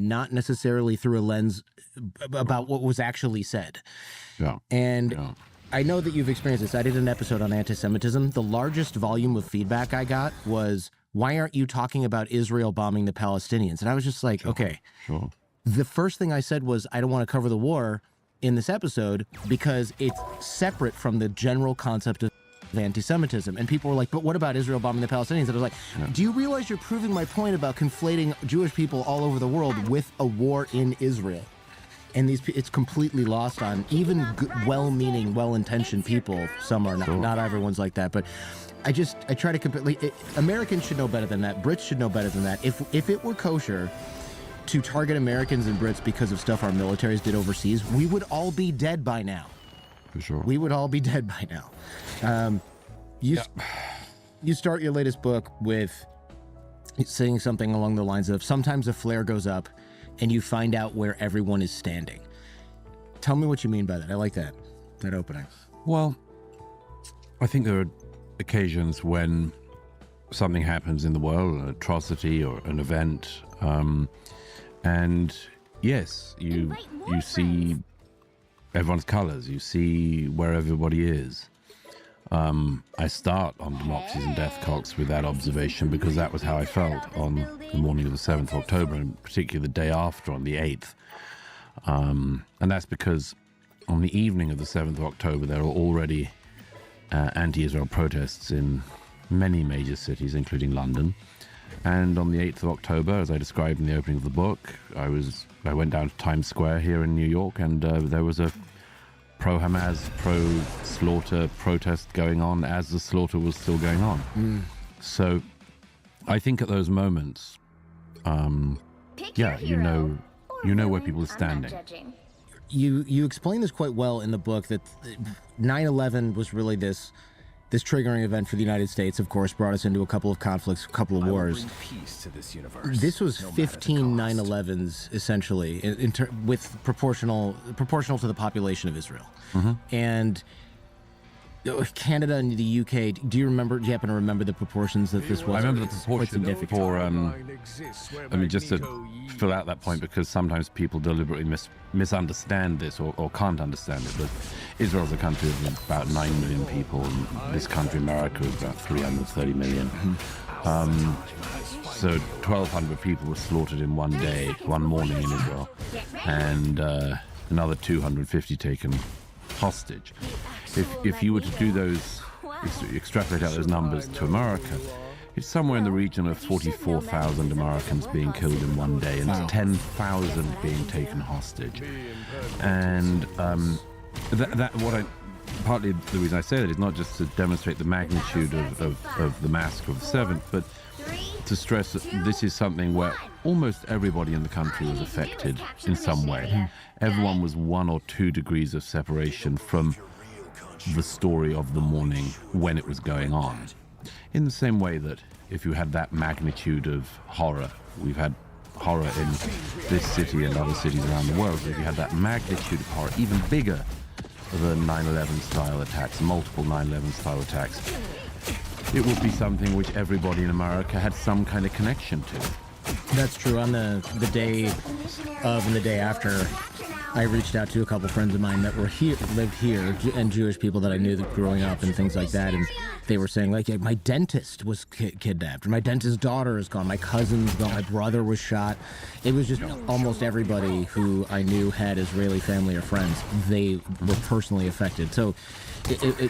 not necessarily through a lens about what was actually said. Yeah. And Yeah. I know that you've experienced this. I did an episode on anti-Semitism. The largest volume of feedback I got was, why aren't you talking about Israel bombing the Palestinians? And I was just like, okay. Sure. The first thing I said was, I don't want to cover the war in this episode because it's separate from the general concept of anti-Semitism. And people were like, but what about Israel bombing the Palestinians? And I was like, do you realize you're proving my point about conflating Jewish people all over the world with a war in Israel? And it's completely lost on even well-meaning, well-intentioned people. Some are not everyone's like that. But I try to completely, Americans should know better than that. Brits should know better than that. If it were kosher to target Americans and Brits because of stuff our militaries did overseas, we would all be dead by now. For sure. We would all be dead by now. You start your latest book with saying something along the lines of, sometimes a flare goes up and you find out where everyone is standing. Tell me what you mean by that. I like that opening. Well, I think there are occasions when something happens in the world, an atrocity or an event, and yes, you see everyone's colors, you see where everybody is. I start on Democracies and Death Cocks with that observation because that was how I felt on the morning of the 7th of October, and particularly the day after, on the 8th. And that's because on the evening of the 7th of October, there are already anti-Israel protests in many major cities, including London. And on the 8th of October, as I described in the opening of the book, I went down to Times Square here in New York, and there was a pro-Hamas, pro-slaughter protest going on as the slaughter was still going on. So I think at those moments, you know where people are standing. You explain this quite well in the book, that 9/11 was really this triggering event for the United States. Of course, brought us into a couple of conflicts, a couple of wars. Peace to this universe. This was 15 9/11s essentially, with proportional to the population of Israel. And Canada and the UK. Do you happen to remember the proportions that this was? I remember the proportion for, I mean, just to fill out that point, because sometimes people deliberately misunderstand this or can't understand it, but Israel's a country of about 9 million people, and this country, America, is about 330 million. So 1,200 people were slaughtered in one day, one morning in Israel, and another 250 taken hostage. If you were to do those, extrapolate out those numbers to America, it's somewhere in the region of 44,000 Americans being killed in one day, and 10,000 being taken hostage. And partly the reason I say that is not just to demonstrate the magnitude of the massacre of the 7th, but to stress that this is something where almost everybody in the country was affected in some way. Everyone was 1 or 2 degrees of separation from the story of the morning when it was going on. In the same way that if you had that magnitude of horror, we've had horror in this city and other cities around the world, if you had that magnitude of horror, even bigger than 9/11 style attacks, multiple 9/11 style attacks, it would be something which everybody in America had some kind of connection to. That's true. On the day of and the day after, I reached out to a couple friends of mine that lived here, and Jewish people that I knew that growing up and things like that, and they were saying, like, yeah, my dentist was kidnapped, my dentist's daughter is gone, my cousin's gone, my brother was shot. It was just almost everybody who I knew had Israeli family or friends, they were personally affected. So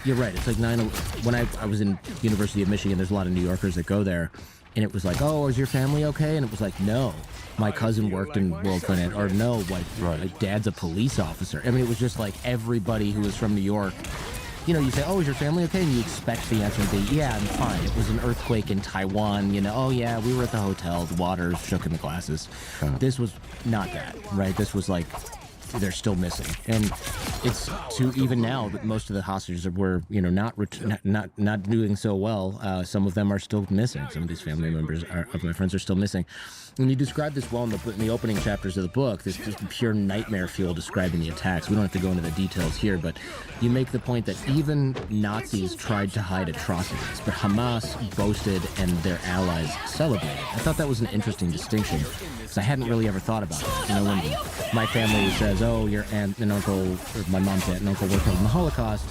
you're right. It's like when I was in University of Michigan, there's a lot of New Yorkers that go there, and it was like, oh, is your family okay? And it was like, no, my cousin worked in World Finance, or no, my dad's a police officer. I mean, it was just like everybody who was from New York. You know, you say, oh, is your family okay? And you expect the answer to be, yeah, I'm fine. It was an earthquake in Taiwan, oh, yeah, we were at the hotel, the water shook in the glasses. This was not that, right? This was like they're still missing, and it's to even now that most of the hostages were not doing so well. Some of them are still missing. Some of these family members of my friends are still missing. And you describe this well in the opening chapters of the book. This just pure nightmare fuel describing the attacks. We don't have to go into the details here, but you make the point that even Nazis tried to hide atrocities, but Hamas boasted and their allies celebrated. I thought that was an interesting distinction, because I hadn't really ever thought about that. You know, when my family says, "Oh, your aunt and uncle," or my mom's aunt and uncle were killed in the Holocaust,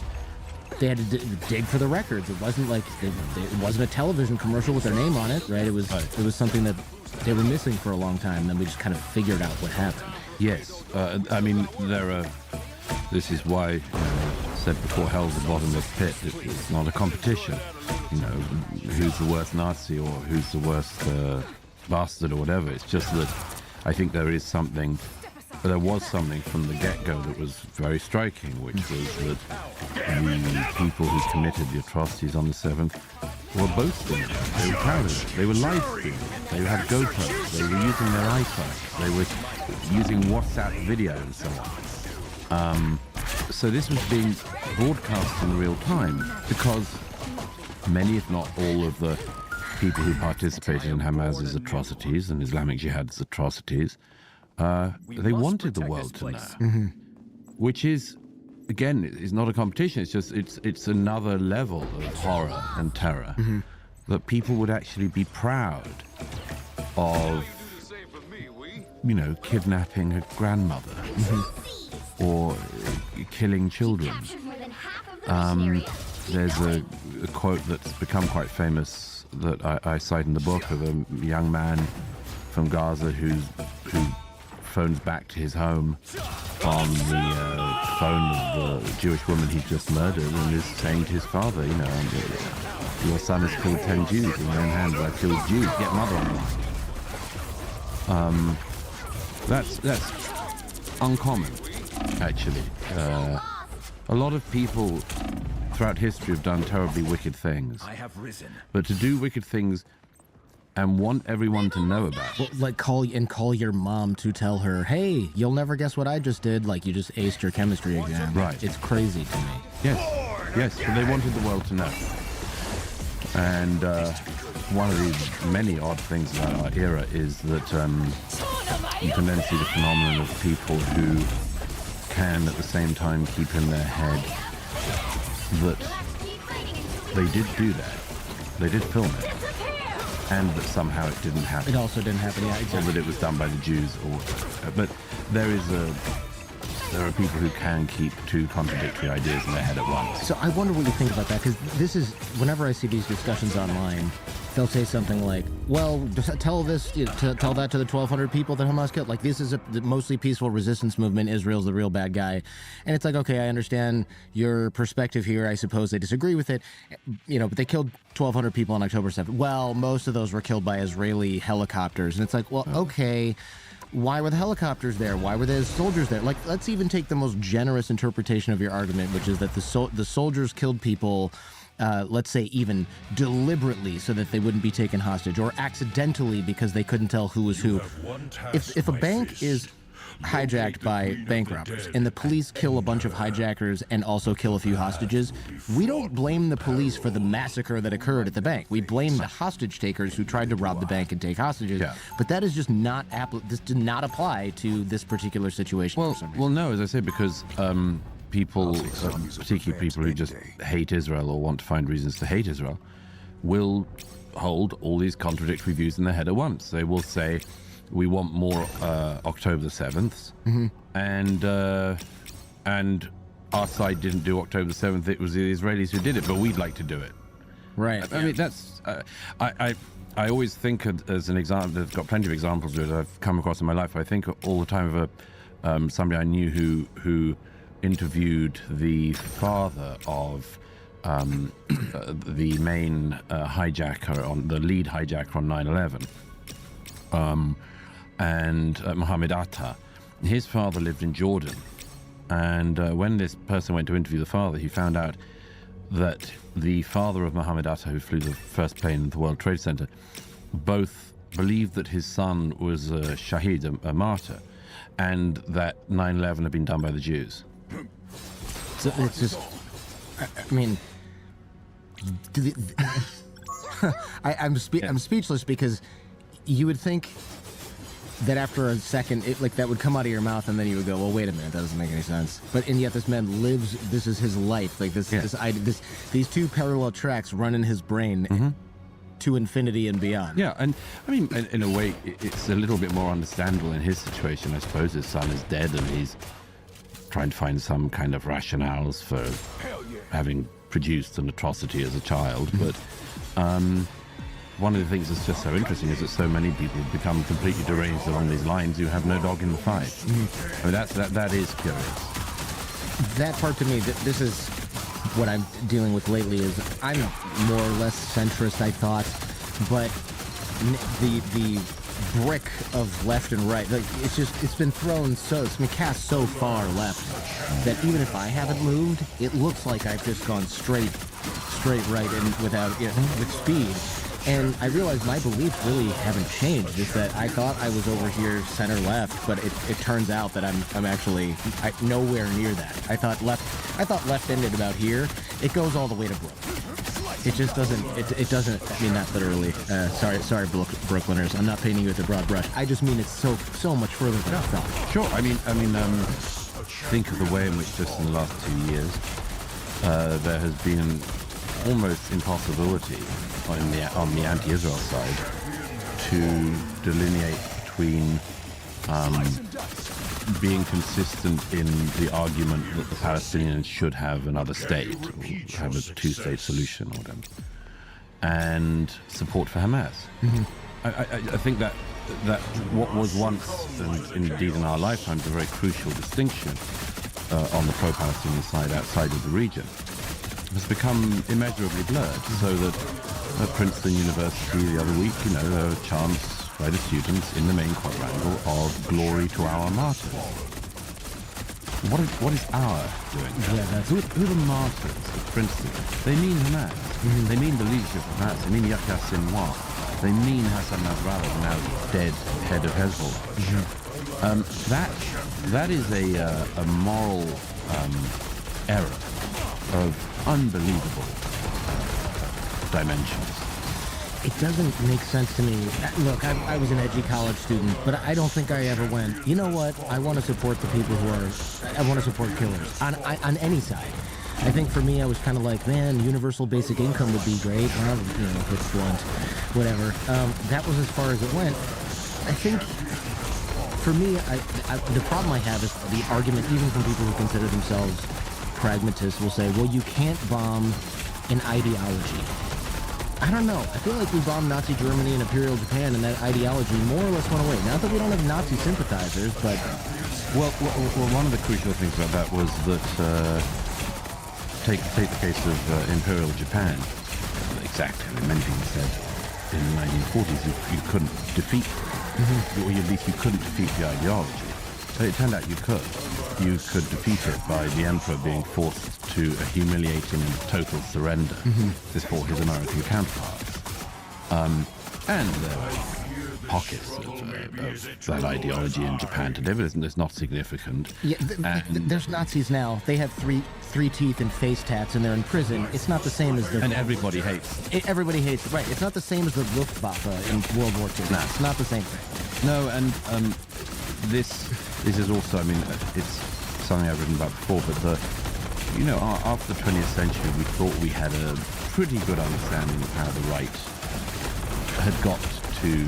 they had to dig for the records. It wasn't like it wasn't a television commercial with their name on it, right? It was something that they were missing for a long time. Then we just kind of figured out what happened. Yes, I mean there are. This is why I said before, hell's the bottomless pit. It's not a competition. You know, who's the worst Nazi or who's the worst bastard or whatever. It's just that I think there was something from the get-go that was very striking, which was that the people who committed the atrocities on the 7th were boasting. They were proud of it. They were live streaming. They had GoPros. They were using their iPhones. They were using WhatsApp video and so on. So this was being broadcast in real time because many, if not all, of the people who participated in Hamas's atrocities and Islamic Jihad's atrocities, they wanted the world to know, which is, again, is not a competition. It's just it's another level of horror and terror that people would actually be proud of, you know, kidnapping a grandmother or killing children. There's a quote that's become quite famous that I cite in the book of a young man from Gaza who phones back to his home on the phone of the Jewish woman he just murdered and is saying to his father, you know, your son has killed 10 Jews in your own hands. I killed Jews. Get mother on the line. That's uncommon, actually. A lot of people throughout history have done terribly wicked things. I have risen. But to do wicked things and want everyone to know about it. Well, like call your mom to tell her, "Hey, you'll never guess what I just did." Like you just aced your chemistry exam. Right. It's crazy to me. Yes, but they wanted the world to know. And one of the many odd things about our era is that you can then see the phenomenon of people who can at the same time keep in their head that they did do that. They did film it. And that somehow it didn't happen. It also didn't happen, yeah, exactly. Or that it was done by the Jews, but there are people who can keep two contradictory ideas in their head at once. So I wonder what you think about that, because this is, whenever I see these discussions online, they'll say something like, well, tell that to the 1,200 people that Hamas killed. Like, this is a mostly peaceful resistance movement. Israel's the real bad guy. And it's like, okay, I understand your perspective here. I suppose they disagree with it. You know, but they killed 1,200 people on October 7th. Well, most of those were killed by Israeli helicopters. And it's like, well, okay, why were the helicopters there? Why were the soldiers there? Like, let's even take the most generous interpretation of your argument, which is that the soldiers killed people, let's say even deliberately so that they wouldn't be taken hostage, or accidentally because they couldn't tell who was who. If a bank is hijacked by bank robbers and the police kill a bunch of hijackers and also kill a few hostages, we don't blame the police for the massacre that occurred at the bank. We blame the hostage takers who tried to rob the bank and take hostages. Yeah. But that is just not this did not apply to this particular situation. Well, no, as I say, because people, particularly people who just hate Israel or want to find reasons to hate Israel, will hold all these contradictory views in their head at once. They will say, we want more October the 7th, and our side didn't do October the 7th. It was the Israelis who did it, but we'd like to do it. Right. I mean, that's I always think as an example. There's got plenty of examples that I've come across in my life. I think all the time of somebody I knew who interviewed the father of the main hijacker, the lead hijacker on 9/11. And Mohammed Atta. His father lived in Jordan. And when this person went to interview the father, he found out that the father of Mohammed Atta, who flew the first plane at the World Trade Center, both believed that his son was a shaheed, a martyr, and that 9/11 had been done by the Jews. So it's just, I mean, I'm speechless because you would think that after a second, that would come out of your mouth, and then you would go, "Well, wait a minute, that doesn't make any sense." And yet this man lives. This is his life. These two parallel tracks run in his brain to infinity and beyond. Yeah, and I mean, in a way, it's a little bit more understandable in his situation. I suppose his son is dead, and he's trying to find some kind of rationales for having produced an atrocity as a child. But one of the things that's just so interesting is that so many people become completely deranged along these lines who have no dog in the fight. I mean, that is curious. That part to me, this is what I'm dealing with lately. Is I'm more or less centrist, I thought, but the brick of left and right, it's been cast so far left that even if I haven't moved, it looks like I've just gone straight right and with speed. And I realize my beliefs really haven't changed. It's that I thought I was over here center left, but it turns out that I'm actually nowhere near that. I thought left ended about here. It goes all the way to Brooklyn. It just doesn't. It doesn't. I mean, not literally. Sorry, Brooklyners. I'm not painting you with a broad brush. I just mean it's so much further than I thought. Sure. I mean, think of the way in which just in the last 2 years there has been an almost impossibility on the anti-Israel side to delineate between being consistent in the argument that the Palestinians should have another state, or have a two-state solution, or whatever, and support for Hamas. I think that what was once, and indeed in our lifetimes, a very crucial distinction on the pro-Palestinian side outside of the region has become immeasurably blurred, so that at Princeton University the other week, there were chants by the students in the main quadrangle of "Glory to our martyrs." What is our doing? Yeah, who are the martyrs at Princeton? They mean Hamas. They mean the leadership of Hamas. They mean Yahya Sinwar. They mean Hassan Nasrallah, now dead head of Hezbollah. That is a moral error of unbelievable dimensions. It doesn't make sense to me. Look, I was an edgy college student, but I don't think I ever went, you know what, I want to support the people I want to support killers on any side. I think for me, I was kind of like, man, universal basic income would be great. Well, it's blunt, whatever. That was as far as it went. I think for me, the problem I have is the argument, even from people who consider themselves pragmatists, will say, well, you can't bomb an ideology. I don't know. I feel like we bombed Nazi Germany and Imperial Japan, and that ideology more or less went away. Not that we don't have Nazi sympathizers, but... Well, one of the crucial things about that was that, take the case of Imperial Japan. Exactly. Many people said in the 1940s you couldn't defeat them, or at least you couldn't defeat the ideology. But it turned out you could. You could defeat it by the emperor being forced to a humiliating and total surrender before his American counterparts. And there were pockets of that ideology in Japan today, but it's not significant. Yeah, there's Nazis now. They have three teeth and face tats, and they're in prison. It's not the same as the... And everybody hates. Everybody hates it, right. It's not the same as the Luftwaffe in World War II. No. It's not the same thing. No, and this is also, I mean, it's something I've written about before, but after the 20th century, we thought we had a pretty good understanding of how the right had got to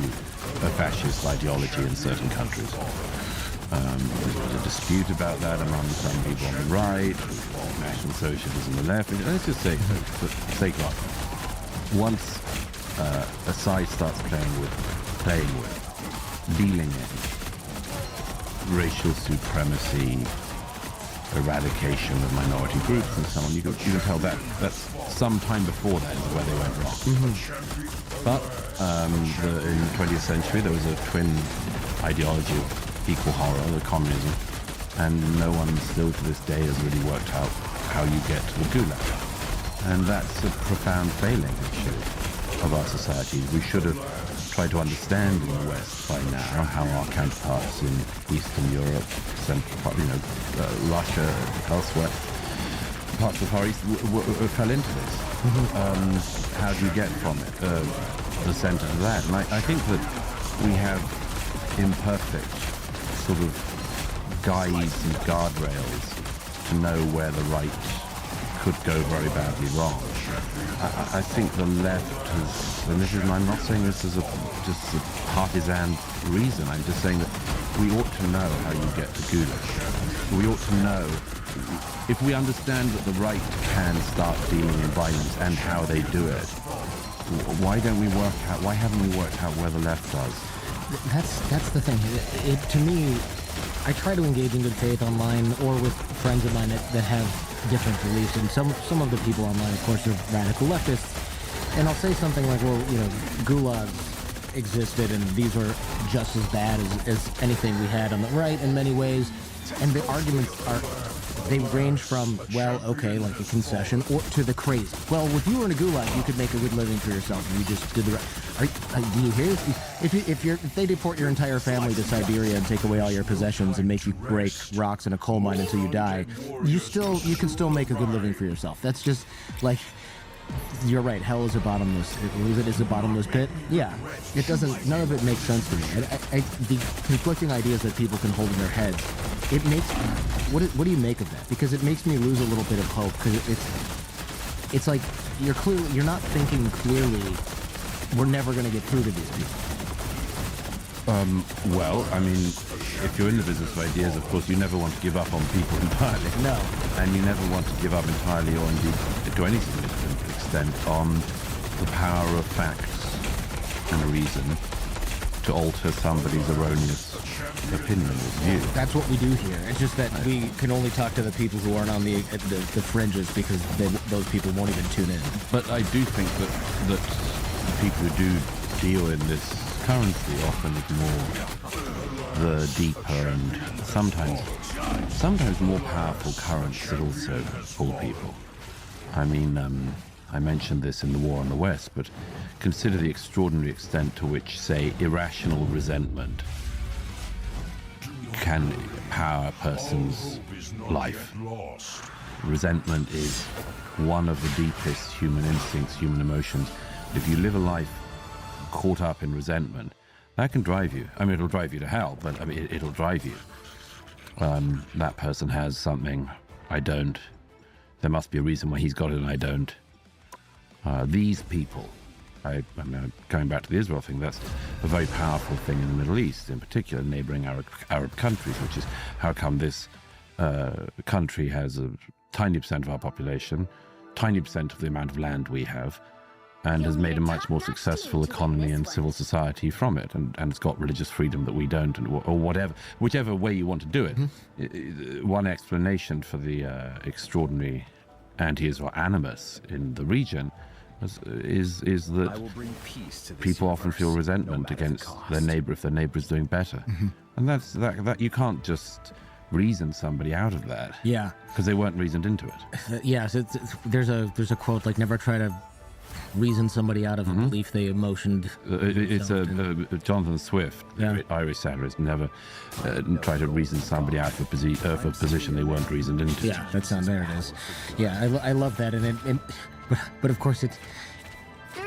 a fascist ideology in certain countries. There was a dispute about that among some people on the right, National Socialism on the left. Let's just say, for sake of once a side starts playing with, dealing in racial supremacy, eradication of minority groups and so on, you can tell that's some time before that is where they went wrong. But in the 20th century there was a twin ideology of equal horror, the communism, and no one still to this day has really worked out how you get to the Gulag. And that's a profound failing, actually, of our society. We should have tried try to understand in the West by now how our counterparts in Eastern Europe, Central, Russia, elsewhere, parts of the Far East fell into this. How do you get from it, the centre to that? And I think that we have imperfect sort of guides and guardrails to know where the right could go very badly wrong. I think the left has, and this is, I'm not saying this is just a partisan reason, I'm just saying that we ought to know how you get to Gulag. We ought to know, if we understand that the right can start dealing in violence and how they do it, why don't we work out, why haven't we worked out where the left does? That's the thing. To me, I try to engage in good faith online or with friends of mine that have different beliefs, and some of the people online, of course, are radical leftists, and I'll say something like, well, gulags existed and these were just as bad as anything we had on the right in many ways, and the arguments they range from, well, okay, like a concession, or to the crazy. Well, if you were in a gulag, you could make a good living for yourself if you just did the right. Do you hear this? If they deport your entire family to Siberia and take away all your possessions and make you break rocks in a coal mine until you die, you can still make a good living for yourself. That's just like, you're right. Hell is a bottomless. It is a bottomless pit. Yeah, it doesn't. None of it makes sense to me. The conflicting ideas that people can hold in their heads. It makes. What do you make of that? Because it makes me lose a little bit of hope. Because it's like you're not thinking clearly. We're never going to get through to these people. Well, I mean, if you're in the business of ideas, of course, you never want to give up on people entirely. No. And you never want to give up entirely, or indeed to any significant extent, on the power of facts and reason to alter somebody's erroneous opinion or view. That's what we do here. It's just that we can only talk to the people who aren't on the fringes, because those people won't even tune in. But I do think that people who do deal in this currency often ignore the deeper and sometimes more powerful currents that also pull people. I mean, I mentioned this in The War on the West, but consider the extraordinary extent to which, say, irrational resentment can power a person's life. Resentment is one of the deepest human instincts, human emotions. If you live a life caught up in resentment, that can drive you. I mean, it'll drive you to hell, but I mean, it'll drive you. That person has something I don't. There must be a reason why he's got it and I don't. These people, I mean, going back to the Israel thing, that's a very powerful thing in the Middle East, in particular neighboring Arab countries, which is how come this country has a tiny percent of our population, tiny percent of the amount of land we have, and has made a much more successful economy and civil society from it, and it's got religious freedom that we don't, or whatever, whichever way you want to do it. Mm-hmm. One explanation for the extraordinary anti-Israel animus in the region is that people often feel resentment against their neighbor if their neighbor is doing better. Mm-hmm. And that's that you can't just reason somebody out of that. Yeah. Because they weren't reasoned into it. Yes, there's a quote, like, never try to reason somebody out of a belief they emotioned. It's Jonathan Swift, Irish satirist, never try to reason somebody out of a position they weren't reasoned into. Yeah, that sounds, there it is. Yeah, I love that, but of course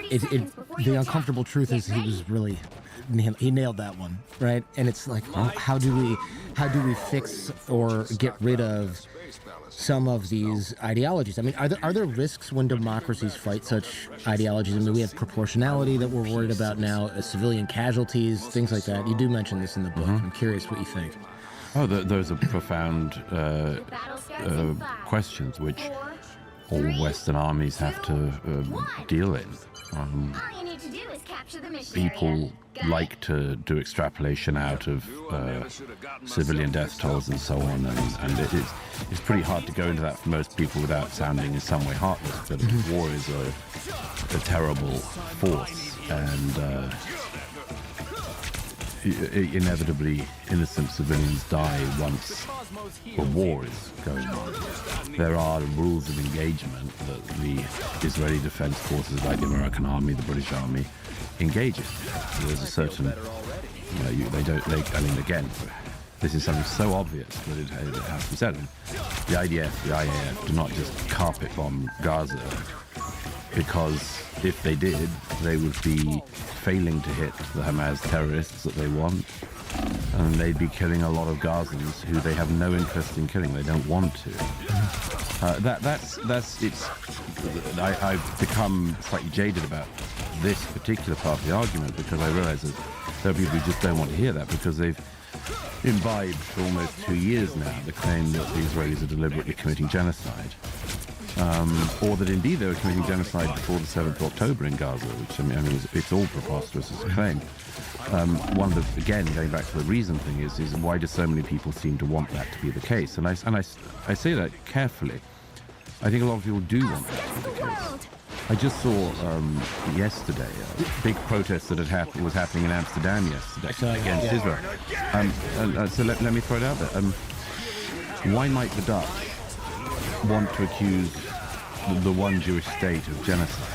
the uncomfortable truth is he nailed that one, right? And it's like, how do we fix or get rid of some of these ideologies? I mean, are there risks when democracies fight such ideologies? I mean, we have proportionality that we're worried about now, civilian casualties, things like that. You do mention this in the book. I'm curious what you think. Oh, those are profound questions which all Western armies have to deal in. People like to do extrapolation out of civilian death tolls and so on, and it's pretty hard to go into that for most people without sounding in some way heartless. But war is a terrible force, and inevitably innocent civilians die once a war is going on. There are rules of engagement that the Israeli Defense Forces, like the American Army, the British Army, engage in. There's a certain, I mean, again, this is something so obvious that it has to be said. The IDF, the IAF do not just carpet bomb Gaza, because if they did, they would be failing to hit the Hamas terrorists that they want, and they'd be killing a lot of Gazans who they have no interest in killing. They don't want to. I've become slightly jaded about this particular part of the argument, because I realise that there are people who just don't want to hear that, because they've imbibed for almost 2 years now the claim that the Israelis are deliberately committing genocide. Or that indeed they were committing genocide before the 7th of October in Gaza, which I mean it's all preposterous as a claim. One of the, again, going back to the reason thing is why do so many people seem to want that to be the case? And I say that carefully. I think a lot of people do want that to be the case. I just saw yesterday a big protest that was happening in Amsterdam yesterday against Israel. So let me throw it out there. Why might the Dutch want to accuse the one Jewish state of genocide?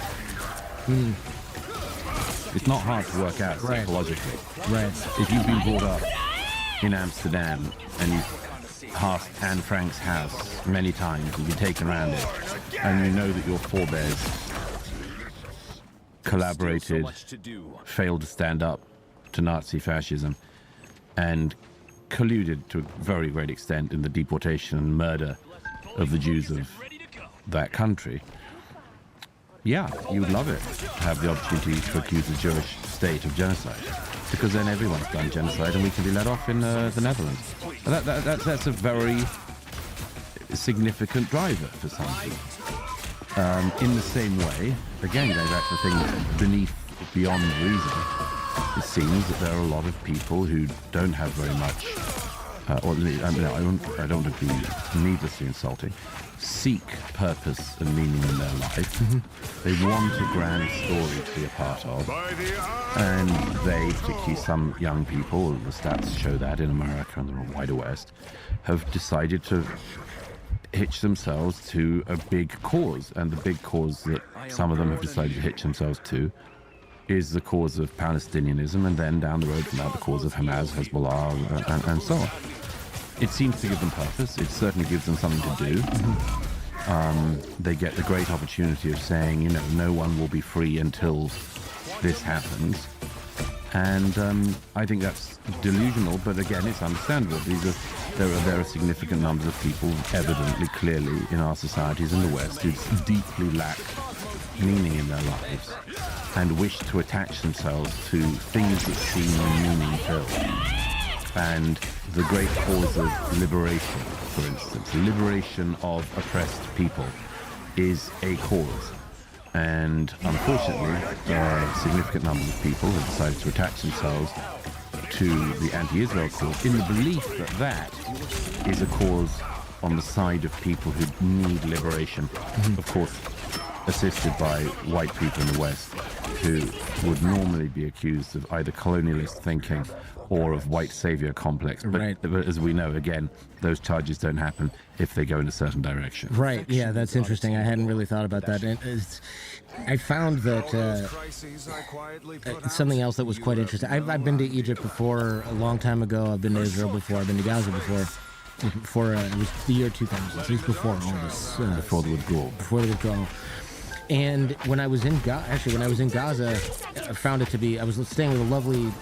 It's not hard to work out psychologically. Right. If you've been brought up in Amsterdam and you've passed Anne Frank's house many times, you've been taken around it, and you know that your forebears collaborated, failed to stand up to Nazi fascism, and colluded to a very great extent in the deportation and murder of the Jews of that country. Yeah, you would love it to have the opportunity to accuse the Jewish state of genocide, because then everyone's done genocide and we can be let off in the Netherlands. That's a very significant driver for some people. In the same way, again, going back to things beyond reason, it seems that there are a lot of people who don't have very much, I don't want to be needlessly insulting, seek purpose and meaning in their life. They want a grand story to be a part of, and they, particularly some young people, the stats show that in America and the wider West, have decided to hitch themselves to a big cause, and the big cause that some of them have decided to hitch themselves to is the cause of Palestinianism, and then down the road from that, the cause of Hamas, Hezbollah, and so on. It seems to give them purpose. It certainly gives them something to do. They get the great opportunity of saying, no one will be free until this happens. And I think that's delusional, but again, it's understandable. There are significant numbers of people, evidently, clearly, in our societies in the West who deeply lack meaning in their lives and wish to attach themselves to things that seem meaning-filled. And the great cause of liberation, for instance, liberation of oppressed people, is a cause. And unfortunately, significant numbers of people have decided to attach themselves to the anti-Israel cause in the belief that that is a cause on the side of people who need liberation, of course, assisted by white people in the West who would normally be accused of either colonialist thinking or of white savior complex. But as we know, again, those charges don't happen if they go in a certain direction. Right, yeah, that's interesting. I hadn't really thought about that. I found that something else that was quite interesting. I've been to Egypt before, a long time ago. I've been to Israel before. I've been to Gaza before. It was the year 2000. So it was before all this. Before the withdrawal. Before the withdrawal. And when I was in Gaza, I found it to be, I was staying with a lovely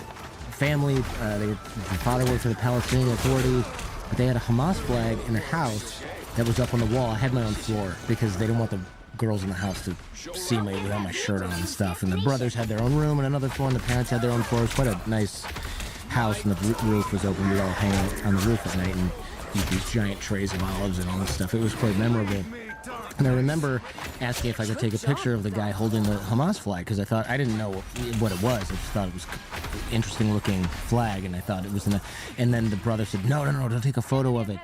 family. My father worked for the Palestinian Authority, but they had a Hamas flag in their house that was up on the wall. I had my own floor because they didn't want the girls in the house to see me without my shirt on and stuff. And the brothers had their own room and another floor, and the parents had their own floor. It was quite a nice house, and the roof was open. We'd all hang out on the roof at night and eat these giant trays of olives and all this stuff. It was quite memorable. And I remember asking if I could take a picture of the guy holding the Hamas flag, because I didn't know what it was. I just thought it was an interesting looking flag, and I thought it was and then the brother said, no, don't take a photo of it.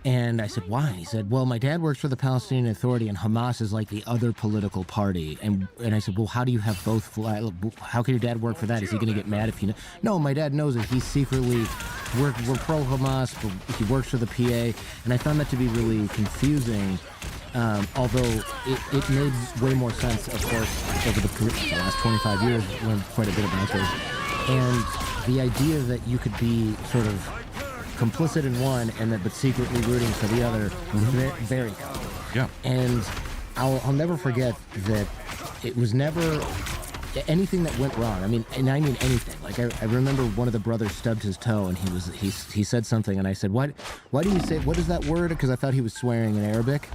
And I said, why? And he said, well, my dad works for the Palestinian Authority and Hamas is like the other political party. And I said, well, how do you have both? How can your dad work for that? Is he going to get mad if you know? No, my dad knows it. He's secretly, we're pro-Hamas, but he works for the PA. And I found that to be really confusing. Although it made way more sense, of course, over the last 25 years, learned quite a bit about this. And the idea that you could be sort of complicit in one and then but secretly rooting for the other, very, very common. Yeah. And I'll never forget that it was never anything that went wrong. I mean anything. Like I remember one of the brothers stubbed his toe and he said something and I said, why do you say, what is that word? Because I thought he was swearing in Arabic.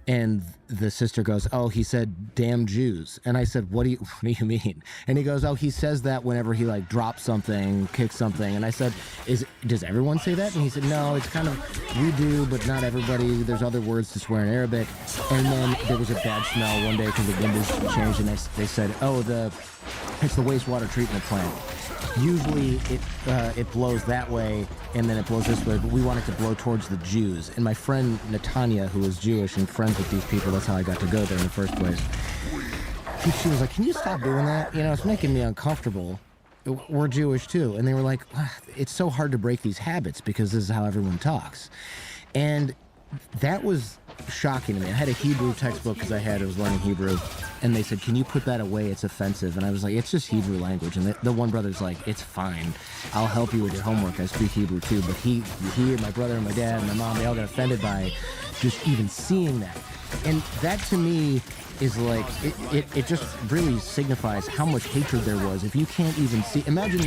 And the sister goes, oh, he said, damn Jews. And I said, what do you mean? And he goes, oh, he says that whenever he like drops something, kicks something. And I said, does everyone say that? And he said, no, it's kind of, we do, but not everybody. There's other words to swear in Arabic. And then there was a bad smell one day because the windows changed and they said, oh, it's the wastewater treatment plant. Usually it blows that way and then it blows this way, but we want it to blow towards the Jews. And my friend Natanya, who was Jewish and friends with these people, that's how I got to go there in the first place. She was like, can you stop doing that? You know, it's making me uncomfortable. We're Jewish too. And they were like, it's so hard to break these habits because this is how everyone talks. And that was shocking to me. I had a Hebrew textbook because I was learning Hebrew, and they said, can you put that away? It's offensive. And I was like, it's just Hebrew language. And the one brother's like, it's fine. I'll help you with your homework. I speak Hebrew too. But he and my brother and my dad and my mom, they all got offended by just even seeing that. And that to me is like, it just really signifies how much hatred there was. If you can't even see, imagine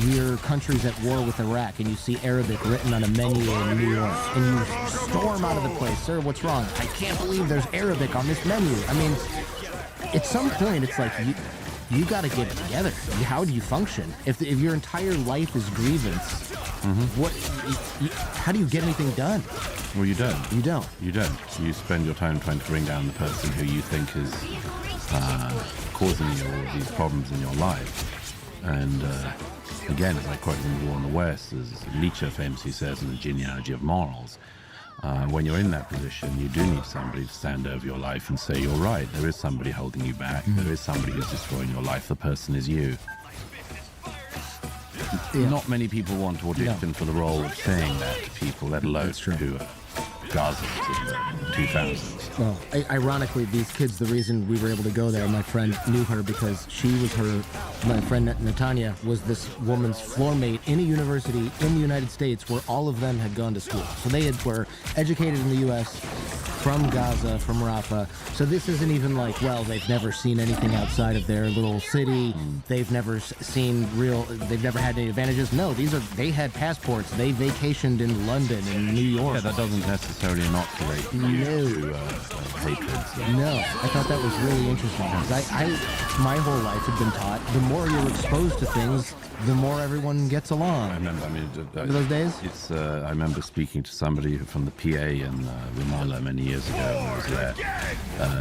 your country's at war with Iraq and you see Arabic written on a menu in New York and you storm out of the place. Sir, what's wrong? I can't believe there's Arabic on this menu. I mean, at some point it's like you got to get it together. How do you function? If your entire life is grievance, how do you get anything done? Well, you don't. You don't. You don't. You spend your time trying to bring down the person who you think is causing you all these problems in your life. And again, as I quote in The War in the West, as Nietzsche famously says in The Genealogy of Morals, when you're in that position, you do need somebody to stand over your life and say, you're right, there is somebody holding you back. There is somebody who's destroying your life. The person is you. Yeah. Not many people want to audition for the role of saying that to people, let alone to Gazans in the 2000s. Well, ironically, these kids, the reason we were able to go there, my friend knew her because my friend Natanya was this woman's floor mate in a university in the United States where all of them had gone to school. So they were educated in the U.S., from Gaza, from Rafah. So this isn't even like, well, they've never seen anything outside of their little city. They've never they've never had any advantages. No, they had passports. They vacationed in London and New York. Yeah, that doesn't necessarily inoculate you to hatred. No, I thought that was really interesting because my whole life had been taught the more you're exposed to things, the more everyone gets along. Remember those days? I remember speaking to somebody from the PA in Ramallah many years ago when I was there,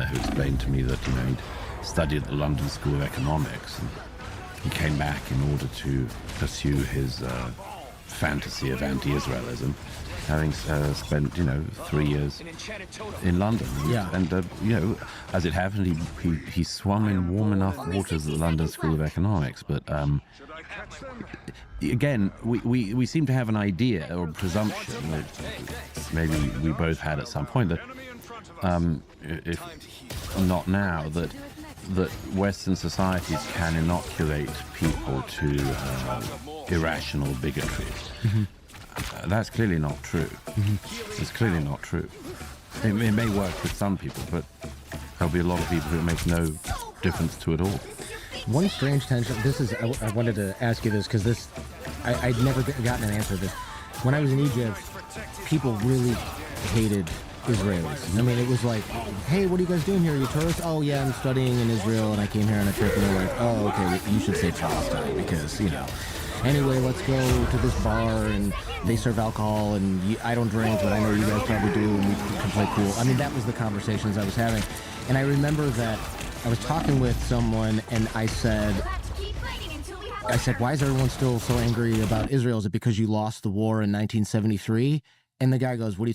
who explained to me that he'd studied at the London School of Economics and he came back in order to pursue his fantasy of anti-Israelism, having spent 3 years in London. Yeah. And as it happened, he swam in warm enough waters at the London School of Economics. But again, we seem to have an idea or presumption that maybe we both had at some point that if not now, that Western societies can inoculate people to irrational bigotry. That's clearly not true. It's clearly not true. It may work with some people, but there'll be a lot of people who it makes no difference to at all. One strange tension, I wanted to ask you this because I'd never gotten an answer to this. When I was in Egypt, people really hated Israelis. I mean, it was like, hey, what are you guys doing here? Are you tourists? Oh, yeah, I'm studying in Israel, and I came here on a trip, and they're like, oh, okay, you should say Palestine, because, anyway, let's go to this bar, and they serve alcohol, and I don't drink, but I know you guys probably do, and we can play pool. I mean, that was the conversations I was having. And I remember that I was talking with someone, and I said, why is everyone still so angry about Israel? Is it because you lost the war in 1973? And the guy goes, "What do you